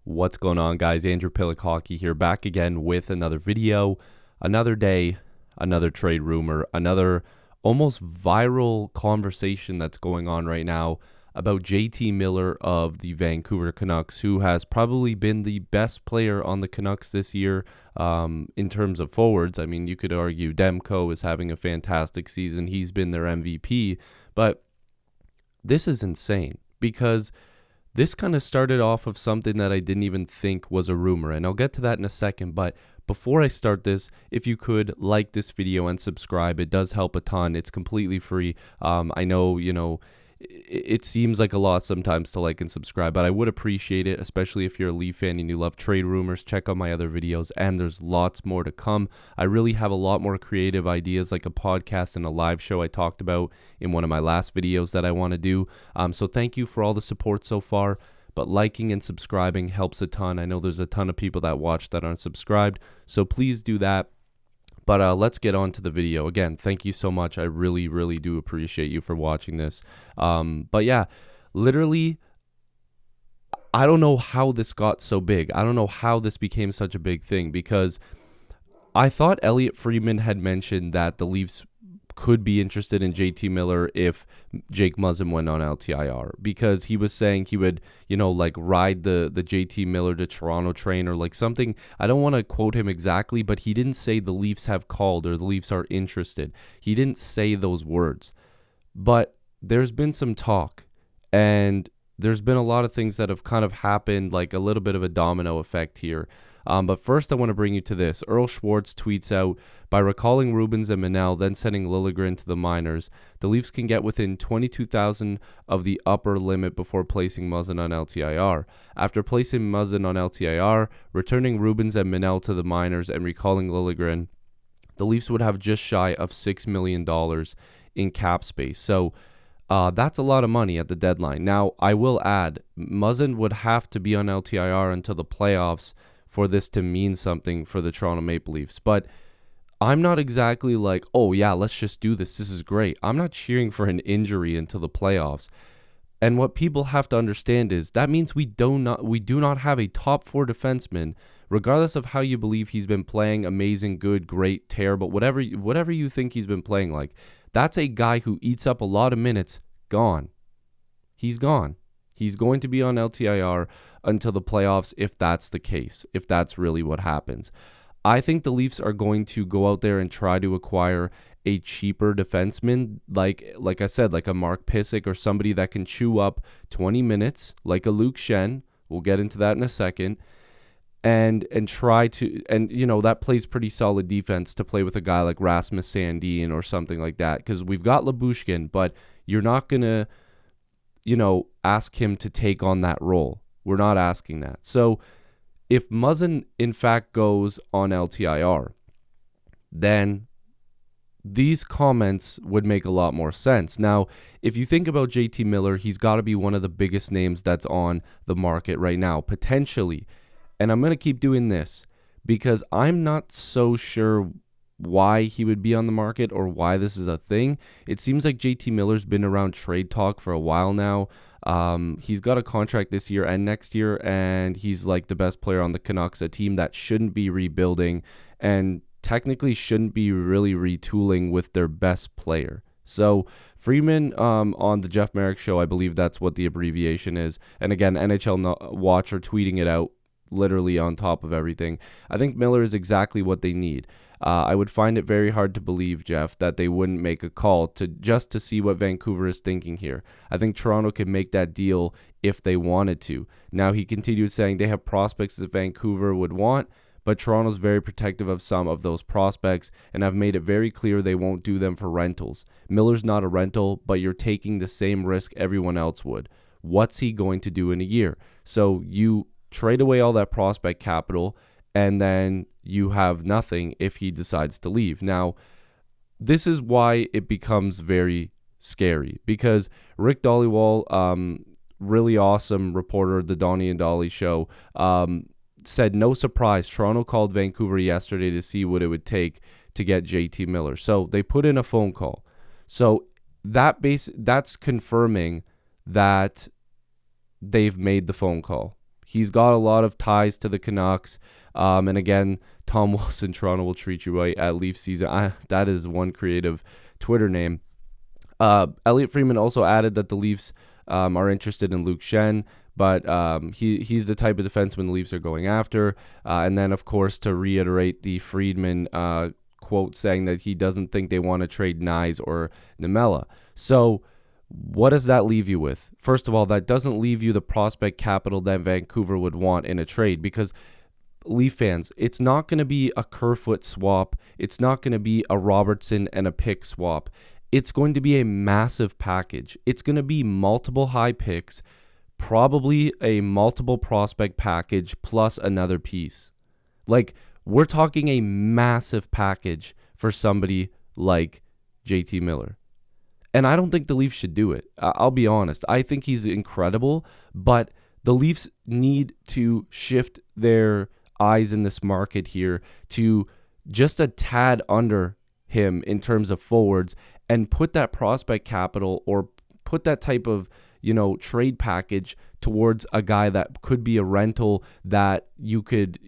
What's going on, guys? Andrew Piluk Hockey here, back again with another video, another day, another trade rumor, another almost viral conversation that's going on right now about JT Miller of the Vancouver Canucks, who has probably been the best player on the Canucks this year in terms of forwards. I mean, you could argue Demko is having a fantastic season. He's been their MVP, but this is insane because this kind of started off of something that I didn't even think was a rumor, and I'll get to that in a second. But before I start this, if you could like this video and subscribe, it does help a ton. It's completely free. I know, it seems like a lot sometimes to like and subscribe, but I would appreciate it, especially if you're a Leaf fan and you love trade rumors. Check out my other videos, and there's lots more to come. I really have a lot more creative ideas, like a podcast and a live show I talked about in one of my last videos that I want to do. So thank you for all the support so far, but liking and subscribing helps a ton. I know there's a ton of people that watch that aren't subscribed, so please do that. But let's get on to the video. Again, thank you so much. I really, really do appreciate you for watching this. But yeah, literally, I don't know how this got so big. I don't know how this became such a big thing, because I thought Elliotte Friedman had mentioned that the Leafs could be interested in JT Miller if Jake Muzzin went on LTIR, because he was saying he would, ride the JT Miller to Toronto train or like something. I don't want to quote him exactly, but he didn't say the Leafs have called or the Leafs are interested. He didn't say those words, but there's been some talk, and there's been a lot of things that have kind of happened, like a little bit of a domino effect here. But first, I want to bring you to this. Earl Schwartz tweets out, by recalling Rubens and Manel, then sending Liljegren to the minors, the Leafs can get within 22,000 of the upper limit before placing Muzzin on LTIR. After placing Muzzin on LTIR, returning Rubens and Manel to the minors, and recalling Liljegren, the Leafs would have just shy of $6 million in cap space. So that's a lot of money at the deadline. Now, I will add, Muzzin would have to be on LTIR until the playoffs for this to mean something for the Toronto Maple Leafs. But I'm not exactly like, oh yeah, let's just do this. This is great. I'm not cheering for an injury until the playoffs. And what people have to understand is that means we do not have a top four defenseman, regardless of how you believe he's been playing, amazing, good, great, terrible, whatever you think he's been playing like. That's a guy who eats up a lot of minutes. Gone. He's gone. He's going to be on LTIR until the playoffs, if that's the case, if that's really what happens. I think the Leafs are going to go out there and try to acquire a cheaper defenseman, like I said, like a Mark Pysyk or somebody that can chew up 20 minutes, like a Luke Shen. We'll get into that in a second. And try to, that plays pretty solid defense to play with a guy like Rasmus Sandin or something like that, because we've got Lyubushkin, but you're not going to, ask him to take on that role. We're not asking that. So if Muzzin, in fact, goes on LTIR, then these comments would make a lot more sense. Now, if you think about JT Miller, he's got to be one of the biggest names that's on the market right now, potentially. And I'm going to keep doing this because I'm not so sure why he would be on the market or why this is a thing. It seems like JT Miller's been around trade talk for a while now. He's got a contract this year and next year, and he's like the best player on the Canucks, a team that shouldn't be rebuilding and technically shouldn't be really retooling with their best player. So Friedman on the Jeff Merrick show, I believe that's what the abbreviation is. And again, NHL Watch are tweeting it out literally on top of everything. I think Miller is exactly what they need. I would find it very hard to believe, Jeff, that they wouldn't make a call just to see what Vancouver is thinking here. I think Toronto could make that deal if they wanted to. Now, he continued saying they have prospects that Vancouver would want, but Toronto's very protective of some of those prospects and have made it very clear they won't do them for rentals. Miller's not a rental, but you're taking the same risk everyone else would. What's he going to do in a year? So you trade away all that prospect capital, and then you have nothing if he decides to leave. Now, this is why it becomes very scary, because Rick Dhaliwal, really awesome reporter, the Donnie and Dolly show, said, no surprise, Toronto called Vancouver yesterday to see what it would take to get JT Miller. So they put in a phone call. So that's confirming that they've made the phone call. He's got a lot of ties to the Canucks. And again, Tom Wilson, Toronto will treat you right at Leaf season. That is one creative Twitter name. Elliot Friedman also added that the Leafs are interested in Luke Schenn, but he's the type of defenseman the Leafs are going after. And then, of course, to reiterate the Friedman quote saying that he doesn't think they want to trade Nyes or Niemela. So what does that leave you with? First of all, that doesn't leave you the prospect capital that Vancouver would want in a trade, because Leaf fans, it's not going to be a Kerfoot swap. It's not going to be a Robertson and a pick swap. It's going to be a massive package. It's going to be multiple high picks, probably a multiple prospect package plus another piece. Like, we're talking a massive package for somebody like JT Miller. And I don't think the Leafs should do it. I'll be honest. I think he's incredible, but the Leafs need to shift their eyes in this market here to just a tad under him in terms of forwards and put that prospect capital or put that type of, trade package towards a guy that could be a rental that you could,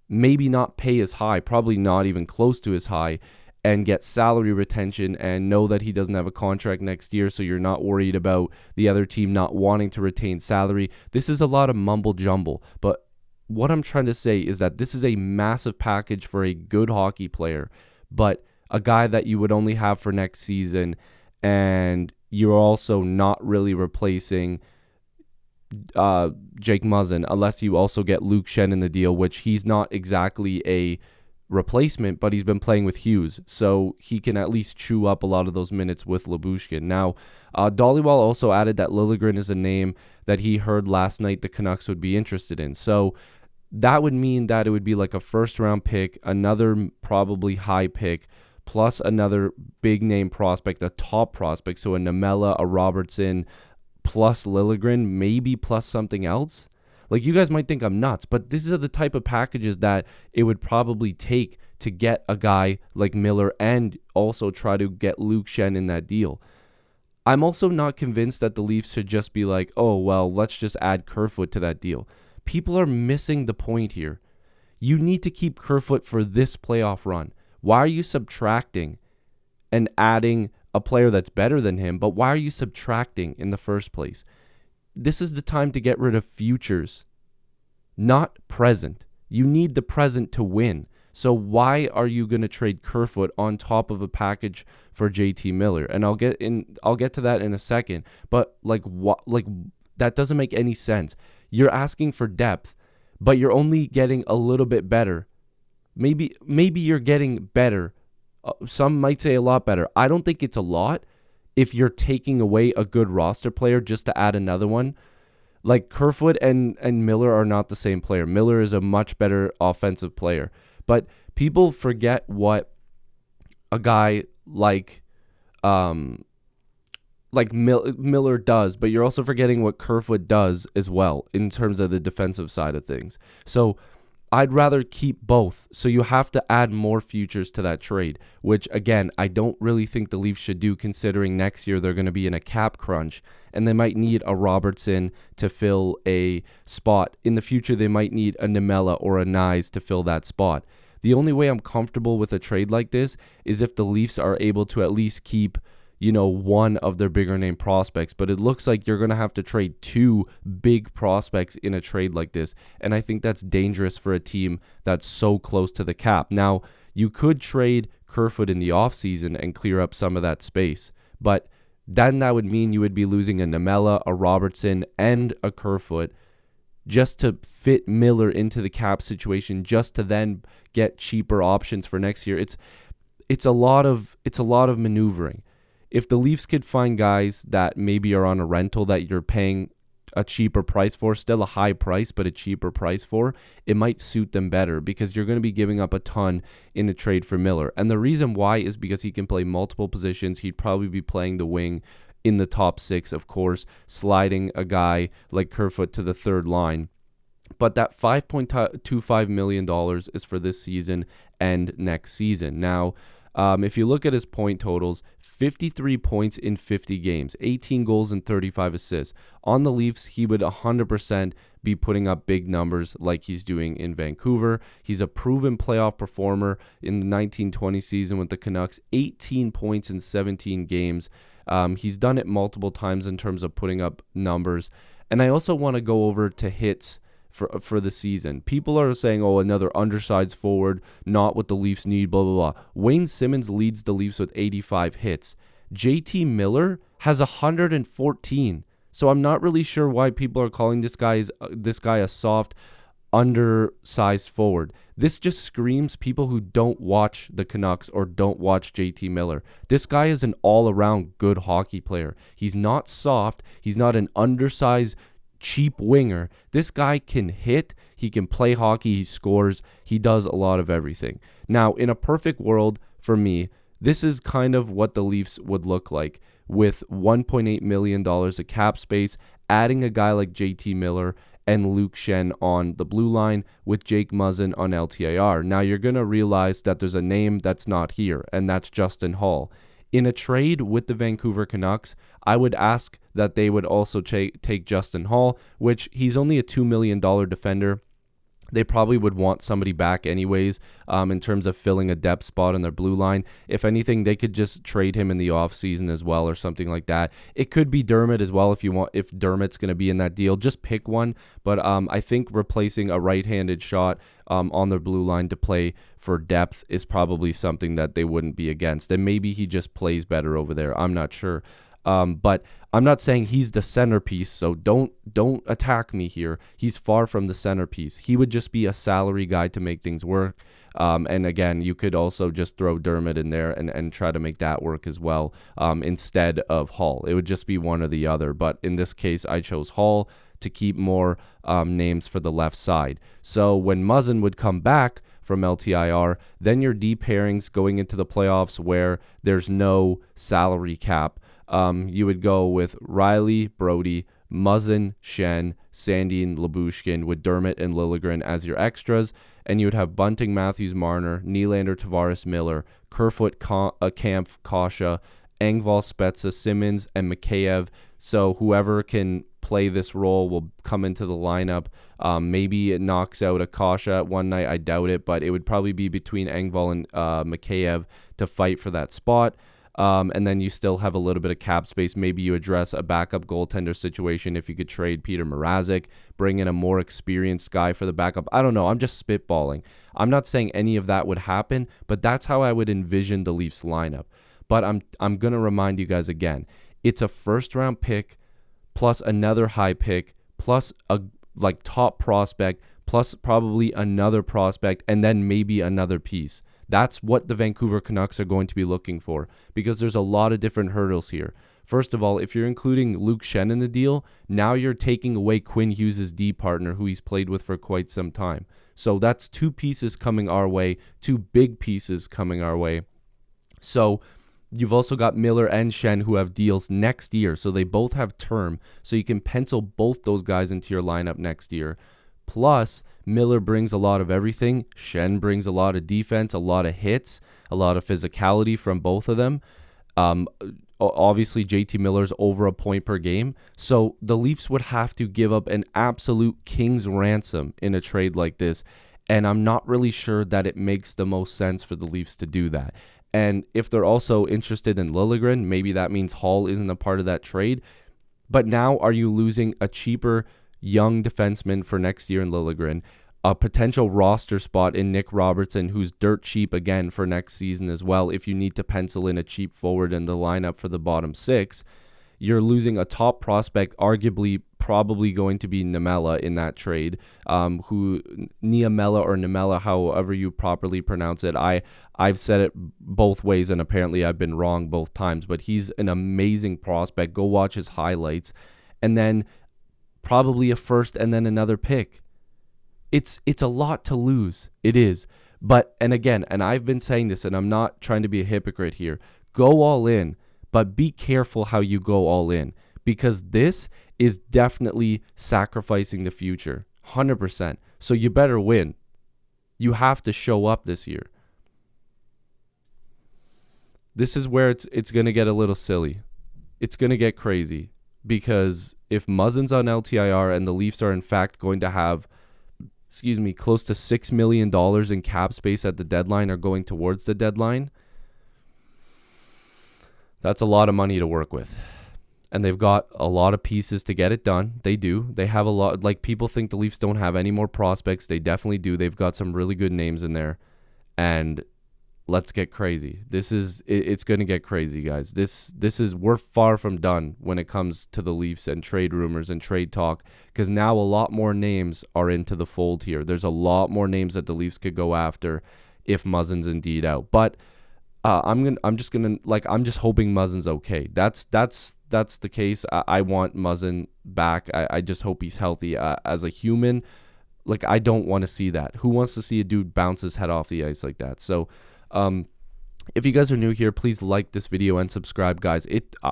maybe not pay as high, probably not even close to as high, and get salary retention and know that he doesn't have a contract next year, so you're not worried about the other team not wanting to retain salary. This is a lot of mumble jumble, but what I'm trying to say is that this is a massive package for a good hockey player, but a guy that you would only have for next season, and you're also not really replacing Jake Muzzin unless you also get Luke Schenn in the deal, which he's not exactly a replacement, but he's been playing with Hughes, so he can at least chew up a lot of those minutes with Lyubushkin. Now, Dhaliwal also added that Liljegren is a name that he heard last night the Canucks would be interested in. So that would mean that it would be like a first-round pick, another probably high pick, plus another big-name prospect, a top prospect, so a Niemela, a Robertson, plus Liljegren, maybe plus something else. Like, you guys might think I'm nuts, but these are the type of packages that it would probably take to get a guy like Miller and also try to get Luke Schenn in that deal. I'm also not convinced that the Leafs should just be like, oh, well, let's just add Kerfoot to that deal. People are missing the point here. You need to keep Kerfoot for this playoff run. Why are you subtracting and adding a player that's better than him, but why are you subtracting in the first place? This is the time to get rid of futures, not present. You need the present to win. So why are you going to trade Kerfoot on top of a package for JT Miller? And I'll get to that in a second. But that doesn't make any sense. You're asking for depth, but you're only getting a little bit better. Maybe you're getting better. Some might say a lot better. I don't think it's a lot. If you're taking away a good roster player just to add another one, like Kerfoot and Miller are not the same player. Miller is a much better offensive player. But people forget what a guy like Miller does, but you're also forgetting what Kerfoot does as well in terms of the defensive side of things. So I'd rather keep both. So you have to add more futures to that trade, which, again, I don't really think the Leafs should do, considering next year they're going to be in a cap crunch and they might need a Robertson to fill a spot. In the future, they might need a Niemela or a Nyes to fill that spot. The only way I'm comfortable with a trade like this is if the Leafs are able to at least keep, one of their bigger name prospects. But it looks like you're going to have to trade two big prospects in a trade like this. And I think that's dangerous for a team that's so close to the cap. Now, you could trade Kerfoot in the offseason and clear up some of that space. But then that would mean you would be losing a Niemela, a Robertson, and a Kerfoot just to fit Miller into the cap situation, just to then get cheaper options for next year. It's a lot of maneuvering. If the Leafs could find guys that maybe are on a rental that you're paying a cheaper price for, still a high price, but a cheaper price for, it might suit them better because you're going to be giving up a ton in a trade for Miller. And the reason why is because he can play multiple positions. He'd probably be playing the wing in the top six, of course, sliding a guy like Kerfoot to the third line. But that $5.25 million is for this season and next season. Now, if you look at his point totals, 53 points in 50 games, 18 goals and 35 assists. On the Leafs, he would 100% be putting up big numbers like he's doing in Vancouver. He's a proven playoff performer in the 1920 season with the Canucks, 18 points in 17 games. He's done it multiple times in terms of putting up numbers. And I also want to go over to hits for the season. People are saying, oh, another undersized forward, not what the Leafs need, blah, blah, blah. Wayne Simmons leads the Leafs with 85 hits. JT Miller has 114. So I'm not really sure why people are calling this guy a soft, undersized forward. This just screams people who don't watch the Canucks or don't watch JT Miller. This guy is an all-around good hockey player. He's not soft. He's not an undersized, cheap winger. This guy can hit, he can play hockey, he scores, he does a lot of everything. Now, in a perfect world, for me, this is kind of what the Leafs would look like with $1.8 million of cap space, adding a guy like JT Miller and Luke Schenn on the blue line with Jake Muzzin on LTIR. Now, you're going to realize that there's a name that's not here, and that's Justin Holl. In a trade with the Vancouver Canucks, I would ask that they would also take Justin Holl, which he's only a $2 million defender. They probably would want somebody back anyways in terms of filling a depth spot on their blue line. If anything, they could just trade him in the offseason as well or something like that. It could be Dermott as well if you want. If Dermott's going to be in that deal, just pick one. But I think replacing a right-handed shot on their blue line to play for depth is probably something that they wouldn't be against. And maybe he just plays better over there. I'm not sure. But I'm not saying he's the centerpiece, so don't attack me here. He's far from the centerpiece. He would just be a salary guy to make things work. And again, you could also just throw Dermott in there and try to make that work as well instead of Holl. It would just be one or the other. But in this case, I chose Holl to keep more names for the left side. So when Muzzin would come back from LTIR, then your D pairings going into the playoffs where there's no salary cap. You would go with Riley, Brody, Muzzin, Schenn, Sandin, Lyubushkin, with Dermott and Liljegren as your extras, and you would have Bunting, Matthews, Marner, Nylander, Tavares, Miller, Kerfoot, Kampf, Kasha, Engvall, Spezza, Simmons, and Mikheyev. So whoever can play this role will come into the lineup. Maybe it knocks out a Kasha one night. I doubt it, but it would probably be between Engvall and Mikheyev to fight for that spot. And then you still have a little bit of cap space. Maybe you address a backup goaltender situation if you could trade Peter Mrazek, bring in a more experienced guy for the backup. I don't know. I'm just spitballing. I'm not saying any of that would happen, but that's how I would envision the Leafs lineup. But I'm going to remind you guys again. It's a first-round pick plus another high pick plus a top prospect plus probably another prospect and then maybe another piece. That's what the Vancouver Canucks are going to be looking for because there's a lot of different hurdles here. First of all, if you're including Luke Schenn in the deal, now you're taking away Quinn Hughes' D partner who he's played with for quite some time. So that's two pieces coming our way, two big pieces coming our way. So you've also got Miller and Schenn who have deals next year. So they both have term. So you can pencil both those guys into your lineup next year. Plus, Miller brings a lot of everything. Schenn brings a lot of defense, a lot of hits, a lot of physicality from both of them. Obviously, JT Miller's over a point per game. So the Leafs would have to give up an absolute king's ransom in a trade like this. And I'm not really sure that it makes the most sense for the Leafs to do that. And if they're also interested in Liljegren, maybe that means Holl isn't a part of that trade. But now are you losing a cheaper young defenseman for next year in Liljegren, a potential roster spot in Nick Robertson, who's dirt cheap again for next season as well. If you need to pencil in a cheap forward in the lineup for the bottom six, you're losing a top prospect, arguably probably going to be Niemela in that trade, who Niemela or Niemela, however you properly pronounce it. I've said it both ways, and apparently I've been wrong both times, but he's an amazing prospect. Go watch his highlights. And then probably a first and then another pick. It's a lot to lose. It is. But, and again, and I've been saying this, and I'm not trying to be a hypocrite here, go all in, but be careful how you go all in, because this is definitely sacrificing the future, 100%. So you better win. You have to show up this year. this is where it's going to get a little silly. It's going to get crazy because if Muzzin's on LTIR and the Leafs are in fact going to have, close to $6 million in cap space at the deadline or going towards the deadline, that's a lot of money to work with. And they've got a lot of pieces to get it done. They do. They have a lot. Like, people think the Leafs don't have any more prospects. They definitely do. They've got some really good names in there. And let's get crazy. It's going to get crazy, guys. We're far from done when it comes to the Leafs and trade rumors and trade talk, because now a lot more names are into the fold here. There's a lot more names that the Leafs could go after if Muzzin's indeed out. But I'm just hoping Muzzin's okay. That's the case. I want Muzzin back. I just hope he's healthy. As a human, like, I don't want to see that. Who wants to see a dude bounce his head off the ice like that? So, if you guys are new here, please like this video and subscribe, guys.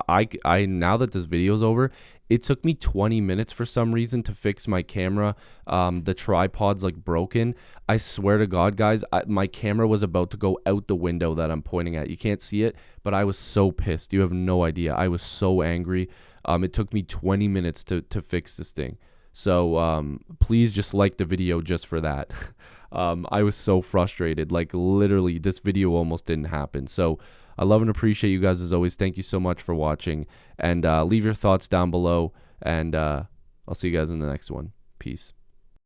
I now that this video is over, it took me 20 minutes for some reason to fix my camera. The tripod's like broken. I swear to God, guys, my camera was about to go out the window that I'm pointing at. You can't see it, but I was so pissed. You have no idea. I was so angry. It took me 20 minutes to fix this thing. So please just like the video just for that. I was so frustrated. Like, literally, this video almost didn't happen. So I love and appreciate you guys as always. Thank you so much for watching. And leave your thoughts down below. And I'll see you guys in the next one. Peace.